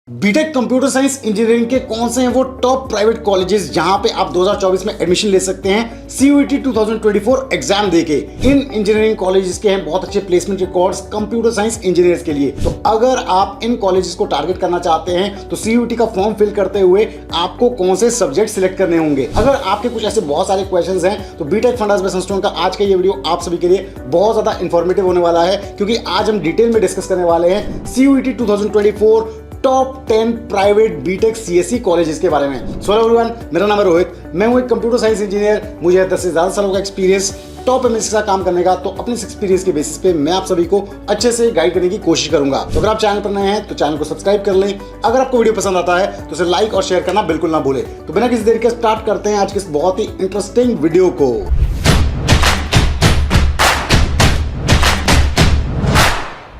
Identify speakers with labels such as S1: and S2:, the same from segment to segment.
S1: BTech computer science engineering के कौन से हैं वो टॉप प्राइवेट कॉलेजेस जहां पे आप 2024 में एडमिशन ले सकते हैं सीयूईटी 2024 एग्जाम देके। इन इंजीनियरिंग कॉलेजेस के हैं बहुत अच्छे placement records computer science engineers के लिए। तो अगर आप इन कॉलेजेस को टारगेट करना चाहते हैं तो सीयूईटी का फॉर्म फिल करते हुए आपको कौन से सब्जेक्ट सिलेक्ट करने होंगे। अगर आपके कुछ ऐसे बहुत सारे क्वेश्चंस हैं तो बीटेक फंडास बाय सनस्टोन का आज का ये वीडियो आप सभी के लिए बहुत ज्यादा इंफॉर्मेटिव होने वाला है, क्योंकि आज हम डिटेल में डिस्कस करने वाले हैं CUET 2024 top 10 private BTech CSE colleges के बारे में। सो एवरीवन, मेरा नाम है रोहित, मैं हूं एक कंप्यूटर साइंस इंजीनियर। मुझे 10 से ज्यादा सालों का एक्सपीरियंस टॉप एमएनसी के साथ काम करने का। तो अपने एक्सपीरियंस के बेसिस पे मैं आप सभी को अच्छे से गाइड करने की कोशिश करूंगा। तो अगर आप चैनल पर नए हैं तो चैनल को सब्सक्राइब कर लें। अगर आपको वीडियो पसंद आता है तो उसे लाइक और शेयर करना बिल्कुल ना भूलें। तो बिना किसी देर के स्टार्ट करते हैं आज के इस बहुत ही इंटरेस्टिंग वीडियो को।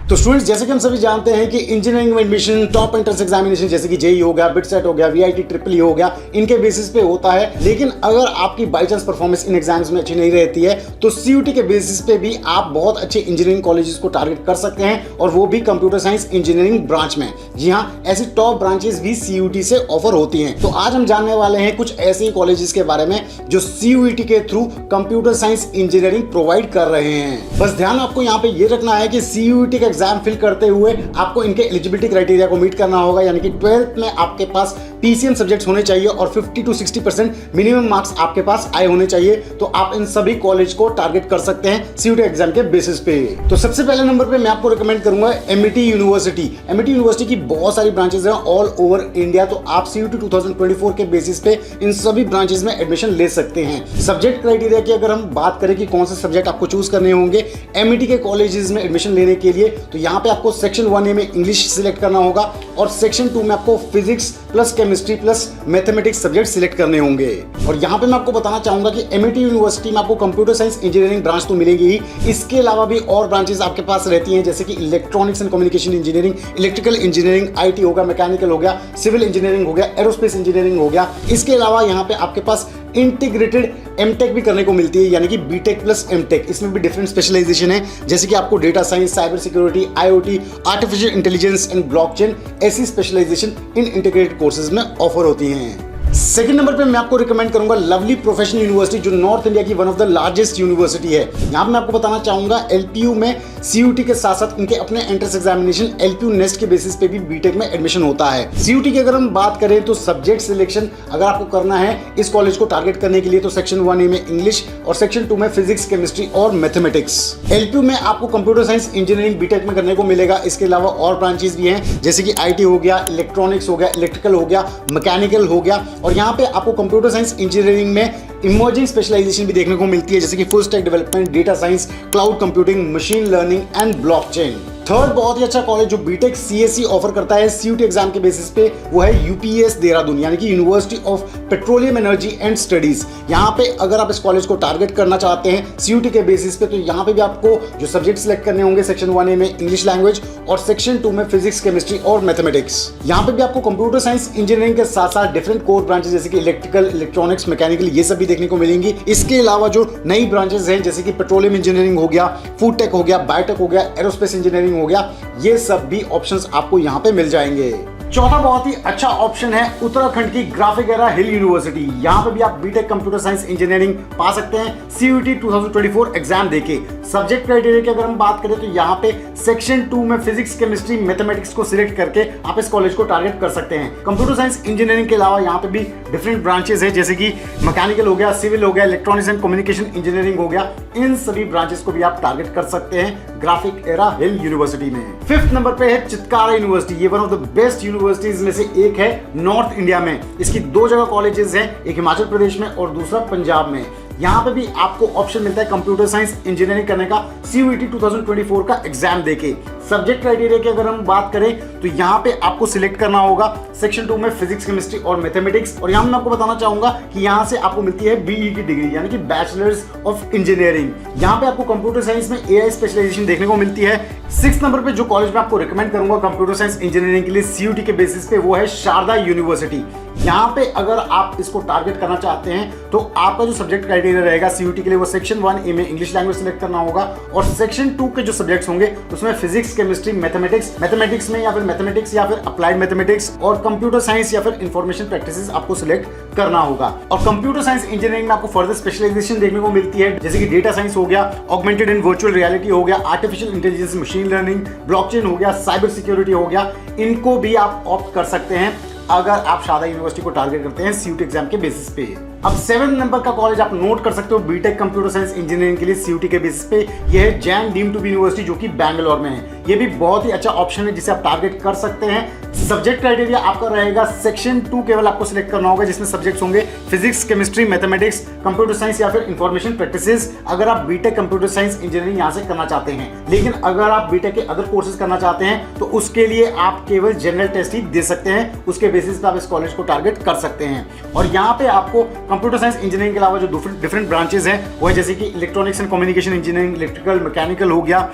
S1: तो स्टूडेंट्स, जैसे कि हम सभी जानते हैं कि इंजीनियरिंग में एडमिशन टॉप एंट्रेंस एग्जामिनेशन जैसे कि जेईई हो गया, बिटसेट हो गया, वीआईटी ट्रिपल ई हो गया, इनके बेसिस पे होता है। लेकिन अगर आपकी by chance performance in exams में अच्छी नहीं रहती है तो सीयूटी के बेसिस पे भी आप बहुत अच्छे इंजीनियरिंग कॉलेजेस को टारगेट कर सकते हैं, और वो भी कंप्यूटर साइंस इंजीनियरिंग ब्रांच में। जी हाँ, ऐसी टॉप ब्रांचेस भी सीयूटी से ऑफर होती हैं। तो आज हम जानने वाले हैं कुछ ऐसे कॉलेजेस के बारे में जो सीयूटी के through computer science engineering provide कर रहे हैं। बस ध्यान आपको यहाँ पे ये रखना है कि सीयूटी का एग्जाम फिल करते हुए आपको इनके एलिजिबिलिटी क्राइटेरिया को मीट करना होगा, यानी कि 12th में आपके पास पीसीएम सब्जेक्ट्स होने चाहिए और 50 to 60% मिनिमम मार्क्स आपके पास आए होने चाहिए। तो आप इन सभी कॉलेज को टारगेट कर सकते हैं सीयूटी एग्जाम के बेसिस पे। तो सबसे पहले नंबर पे मैं आपको रिकमेंड करूंगा एमिटी यूनिवर्सिटी। एमिटी यूनिवर्सिटी की बहुत सारी ब्रांचेस हैं ऑल ओवर इंडिया। तो आप सीयूटी 2024 के बेसिस पे इन सभी ब्रांचेस में एडमिशन ले सकते हैं। सब्जेक्ट क्राइटेरिया की अगर हम बात करें कि कौन से सब्जेक्ट आपको चूज करने होंगे एमिटी के कॉलेजेस में एडमिशन लेने के लिए, तो यहाँ पे आपको सेक्शन 1A में इंग्लिश सिलेक्ट करना होगा और सेक्शन 2 में आपको physics plus chemistry plus mathematics subject select करने होंगे। और यहाँ पे मैं आपको बताना चाहूंगा कि एमिटी यूनिवर्सिटी में आपको कंप्यूटर साइंस इंजीनियरिंग ब्रांच तो मिलेगी ही, इसके अलावा भी और ब्रांचेस आपके पास रहती हैं, जैसे कि electronics and communication engineering, electrical engineering, IT हो गया, मैकेनिकल हो गया, सिविल इंजीनियरिंग हो गया, एरोस्पेस इंजीनियरिंग हो गया। इसके अलावा यहाँ पे आपके पास इंटीग्रेटेड एमटेक भी करने को मिलती है, यानी कि बीटेक प्लस एमटेक। इसमें भी डिफरेंट स्पेशलाइजेशन है, जैसे कि आपको data science, cyber security, IoT, artificial intelligence and blockchain, ऐसी स्पेशलाइजेशन इन इंटीग्रेटेड कोर्सेज में ऑफर होती हैं। सेकंड नंबर पे मैं आपको रिकमेंड करूंगा लवली प्रोफेशनल यूनिवर्सिटी, जो नॉर्थ इंडिया की one of the largest university है। यहां पे मैं आपको बताना चाहूंगा एलपीयू में सीयूटी के साथ साथ इनके अपने एंट्रेंस एग्जामिनेशन एलपीयू नेस्ट के बेसिस पे भी बीटेक में एडमिशन होता है। सीयूटी की अगर हम बात करें तो सब्जेक्ट सिलेक्शन अगर आपको करना है इस कॉलेज को टारगेट करने के लिए तो सेक्शन 1A में इंग्लिश और सेक्शन 2 में फिजिक्स, केमिस्ट्री और मैथमेटिक्स। एलपीयू में आपको कंप्यूटर साइंस इंजीनियरिंग बीटेक में करने को मिलेगा। इसके अलावा और ब्रांचेस भी हैं, जैसे कि आईटी हो गया, इलेक्ट्रॉनिक्स हो गया, इलेक्ट्रिकल हो गया, मैकेनिकल हो गया। और यहाँ पे आपको कंप्यूटर साइंस इंजीनियरिंग में इमर्जिंग स्पेशलाइजेशन भी देखने को मिलती है, जैसे कि full stack development, data science, cloud computing, machine learning and blockchain. Third बहुत ही अच्छा कॉलेज जो बीटेक सीएसई ऑफर करता है सीयूटी एग्जाम के बेसिस पे वो है यूपीएस देहरादून, यानी कि university of petroleum energy and studies. यहाँ पे अगर आप इस कॉलेज को टारगेट करना चाहते हैं सीयूटी के बेसिस पे तो यहाँ पे भी आपको जो सब्जेक्ट सिलेक्ट करने होंगे सेक्शन 1A में इंग्लिश लैंग्वेज और सेक्शन 2 में फिजिक्स, केमिस्ट्री और मैथमेटिक्स। यहाँ पे भी आपको कंप्यूटर साइंस इंजीनियरिंग के साथ साथ डिफरेंट कोर ब्रांचेस जैसे कि इलेक्ट्रिकल, इलेक्ट्रॉनिक्स, मैकेनिकल, ये सब भी देखने को मिलेंगी। इसके अलावा जो नई ब्रांचेस हैं जैसे कि पेट्रोलियम इंजीनियरिंग हो गया, फूड टेक हो गया, बायोटेक हो गया, एरोस्पेस इंजीनियरिंग हो गया, ये सब भी ऑप्शंस आपको यहां पे मिल जाएंगे। चौथा बहुत ही अच्छा ऑप्शन है उत्तराखंड की ग्राफिक-एरा हिल यूनिवर्सिटी। यहां पे भी आप बीटेक कंप्यूटर साइंस इंजीनियरिंग पा सकते हैं सीयूटी 2024 एग्जाम देके। सब्जेक्ट क्राइटेरिया की अगर हम बात करें तो यहां पे सेक्शन 2 में फिजिक्स, केमिस्ट्री, मैथमेटिक्स को सिलेक्ट करके आप इस कॉलेज को टारगेट कर सकते हैं। कंप्यूटर साइंस इंजीनियरिंग के अलावा यहां पे भी डिफरेंट ब्रांचेस है, जैसे कि मैकेनिकल हो गया, सिविल हो गया, इलेक्ट्रॉनिक्स एंड कम्युनिकेशन इंजीनियरिंग हो गया। इन सभी ब्रांचेस को भी आप टारगेट कर सकते हैं ग्राफिक-एरा हिल यूनिवर्सिटी में। फिफ्थ नंबर पे है चित्कारा यूनिवर्सिटी। ये one of the best universities में से एक है नॉर्थ इंडिया में। इसकी 2 जगह कॉलेजेस हैं, एक हिमाचल प्रदेश में और दूसरा पंजाब में। यहाँ पे भी आपको ऑप्शन मिलता है कंप्यूटर साइंस इंजीनियरिंग करने का सीयूईटी 2024 का एग्जाम देके। सब्जेक्ट क्राइटेरिया की अगर हम बात करें तो यहाँ पे आपको सिलेक्ट करना होगा सेक्शन 2 में फिजिक्स, केमिस्ट्री और मैथमेटिक्स। और यहाँ मैं आपको बताना चाहूंगा कि यहाँ से आपको मिलती है बीई की डिग्री, यानी कि बैचलर्स ऑफ इंजीनियरिंग। यहाँ पे आपको कंप्यूटर साइंस में एआई स्पेशलाइजेशन देखने को मिलती है। 6 नंबर पे जो कॉलेज मैं आपको रिकमेंड करूंगा कंप्यूटर साइंस इंजीनियरिंग के लिए सीयूटी के बेसिस पे वो है शारदा यूनिवर्सिटी। यहाँ पे अगर आप इसको टारगेट करना चाहते हैं तो आपका जो सब्जेक्ट क्राइटेरिया रहेगा सीयूटी के लिए वो सेक्शन 1A में इंग्लिश लैंग्वेज सिलेक्ट करना होगा और सेक्शन 2 के जो सब्जेक्ट्स होंगे उसमें फिजिक्स, केमिस्ट्री, मैथमेटिक्स में या फिर मैथमेटिक्स या फिर अप्लाइड मैथमेटिक्स और कंप्यूटर साइंस या फिर इंफॉर्मेशन प्रैक्टिसेस आपको सिलेक्ट करना होगा। और कंप्यूटर साइंस इंजीनियरिंग में आपको फर्दर स्पेशलाइजेशन देखने को मिलती है, जैसे कि डेटा साइंस हो गया, ऑगमेंटेड एंड वर्चुअल रियलिटी हो गया, artificial intelligence, machine learning, blockchain हो गया, साइबर सिक्योरिटी हो गया। इनको भी आप ऑप्ट कर सकते हैं अगर आप शारदा यूनिवर्सिटी को टारगेट करते हैं सीयूटी एग्जाम के बेसिस पे। अब 7 नंबर का कॉलेज आप नोट कर सकते हो बीटेक कंप्यूटर साइंस इंजीनियरिंग के लिए सीयूटी के बेसिस पे, यह है Jain deemed to be university जो कि बैंगलोर में है। ये भी बहुत ही अच्छा ऑप्शन है जिसे आप टारगेट कर सकते हैं। सब्जेक्ट क्राइटेरिया आपका रहेगा सेक्शन 2 केवल आपको सिलेक्ट करना होगा, जिसमें सब्जेक्ट्स होंगे physics, chemistry, mathematics, computer science या फिर इंफॉर्मेशन प्रैक्टिसेस, अगर आप बीटेक कंप्यूटर साइंस इंजीनियरिंग यहां से करना चाहते हैं। लेकिन अगर आप बीटेक के अदर कोर्सेज करना चाहते हैं तो उसके लिए आप केवल जनरल टेस्ट ही दे सकते हैं, उसके बेसिस पे आप इस कॉलेज को टारगेट कर सकते हैं। और यहाँ पे आपको कंप्यूटर साइंस इंजीनियरिंग के अलावा जो डिफरेंट ब्रांचेस हैं वो है जैसे कि electronics and communication engineering, electrical, mechanical हो गया।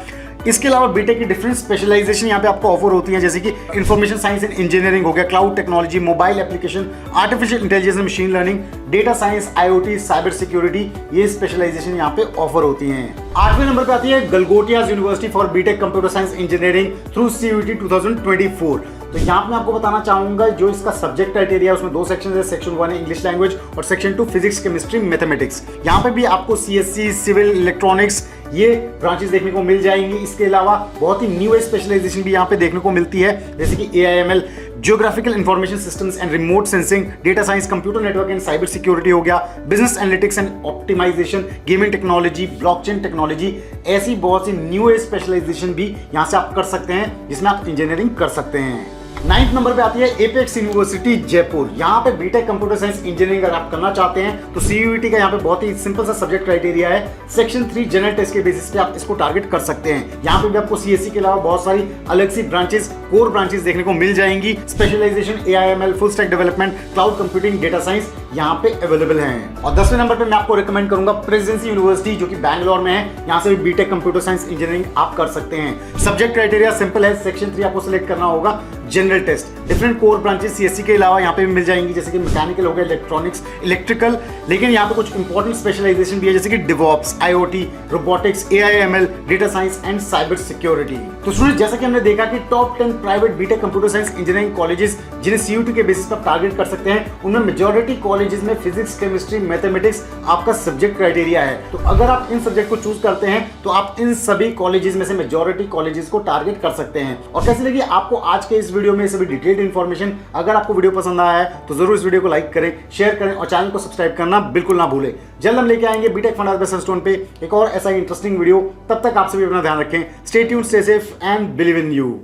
S1: इसके अलावा बीटेक की डिफरेंट स्पेशलाइजेशन यहाँ पे आपको ऑफर होती है, जैसे कि इंफॉर्मेशन साइंस एंड इंजीनियरिंग हो गया, cloud technology, mobile application, artificial intelligence, machine learning, data science, IoT, cyber security, ये स्पेशलाइजेशन यहाँ पे ऑफर होती हैं। 8वें नंबर पे आती है Galgotias university for BTech computer science engineering through CUET 2024। तो यहाँ पे मैं आपको बताना चाहूंगा जो इसका सब्जेक्ट क्राइटेरिया है उसमें 2 सेक्शन है। सेक्शन 1 है इंग्लिश लैंग्वेज और सेक्शन 2 फिजिक्स, केमिस्ट्री, मैथमेटिक्स। यहाँ पे भी आपको सीएससी, सिविल, इलेक्ट्रॉनिक्स ये ब्रांचेस देखने को मिल जाएंगी। इसके अलावा बहुत ही न्यू स्पेशलाइजेशन भी यहाँ पे देखने को मिलती है, जैसे कि AIML, geographical information systems and remote sensing, data science, computer network and cyber security हो गया, business analytics and optimisation, gaming technology, blockchain technology. ऐसी बहुत सी न्यू स्पेशलाइजेशन भी यहाँ से आप कर सकते हैं जिसमें आप इंजीनियरिंग कर सकते हैं। 9th नंबर पे आती है एपेक्स यूनिवर्सिटी जयपुर। यहाँ पे बीटेक कंप्यूटर साइंस इंजीनियरिंग अगर आप करना चाहते हैं तो सीयूईटी का यहाँ पे बहुत ही सिंपल सा सब्जेक्ट क्राइटेरिया है। सेक्शन 3 जनरल टेस्ट के बेसिस पे आप इसको टारगेट कर सकते हैं। यहाँ पे भी आपको सीएससी के अलावा बहुत सारी अलग सी ब्रांचेस, कोर ब्रांचेस देखने को मिल जाएंगी। Specialisation AIML, full stack development, cloud computing, data science यहाँ पे अवेलेबल हैं। और 10वें नंबर पे मैं आपको रिकमेंड करूंगा प्रेसिडेंसी यूनिवर्सिटी जो कि बैंगलोर में है। यहाँ से भी बीटेक कंप्यूटर साइंस इंजीनियरिंग आप कर सकते हैं। सब्जेक्ट क्राइटेरिया सिंपल है, सेक्शन 3 आपको सिलेक्ट करना होगा, general test. Different core branches CSC के अलावा यहाँ पे भी मिल जाएंगी, जैसे कि मैकेनिकल हो गया, इलेक्ट्रॉनिक्स, इलेक्ट्रिकल। लेकिन यहाँ पे कुछ इंपॉर्टेंट स्पेशलाइजेशन भी है, जैसे कि DevOps, IoT, robotics, AIML, data science and cyber security. तो स्टूडेंट जैसा कि हमने देखा कि top 10 private BTech computer science engineering colleges जिन्हें सीयूटी के बेसिस पर टारगेट कर सकते हैं, उनमें मेजॉरिटी कॉलेजेस में फिजिक्स, केमिस्ट्री, मैथमेटिक्स आपका सब्जेक्ट क्राइटेरिया है। तो अगर आप इन सब्जेक्ट को चूज करते हैं तो आप इन सभी कॉलेजेस में से मेजॉरिटी कॉलेजेस को टारगेट कर सकते हैं। और कैसी लगी आपको आज के इस वीडियो में सभी डिटेल्ड इन्फॉर्मेशन? अगर आपको वीडियो पसंद आया है तो जरूर इस वीडियो को लाइक करें, शेयर करें और चैनल को सब्सक्राइब करना बिल्कुल ना भूलें। जल्द हम लेके आएंगे बीटेक फंड बेस्ट स्टोन पे एक और ऐसा इंटरेस्टिंग वीडियो। तब तक आप सभी अपना ध्यान रखें। Stay tuned, stay safe and believe in you.